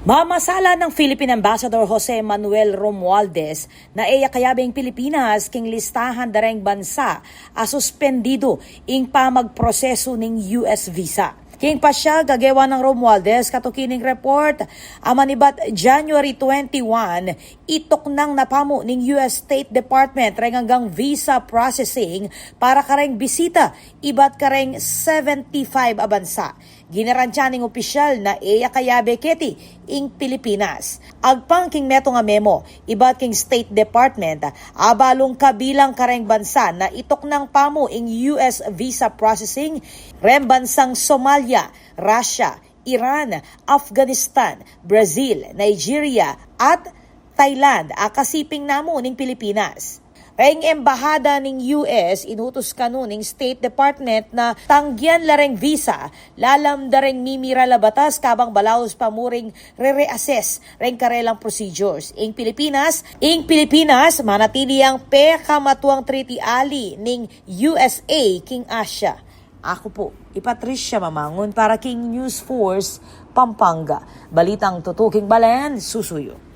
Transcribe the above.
Mamasala ng Philippine Ambassador Jose Manuel Romualdez na kayabing Pilipinas king listahan dareng bansa a suspendido ing pamagproseso ning US visa. King pa siya gagawa ng Romualdez katukining report amanibat January 21 itok nang napamo ning US State Department reng hanggang visa processing para kareng bisita ibat kareng 75 a bansa. Ginaransya ning opisyal na kayabe keti ing Pilipinas. Agpang king meto nga memo, ibat king State Department, abalong kabilang kareng bansa na itok ng pamo ing US visa processing, rem bansang Somalia, Russia, Iran, Afghanistan, Brazil, Nigeria, at Thailand, akasiping namo ning Pilipinas. Ang embahada ng US inutos kanon ng State Department na tanggian lareng visa, lalam dareng mimira la batas kabang balaos pamuring re-reassess reng karelang procedures. Ing Pilipinas manatili ang pekamatuang treaty ali ning USA king Asia. Ako po, Patricia Mamangon para King News Force, Pampanga. Balitang tutuking Balan, susuyo.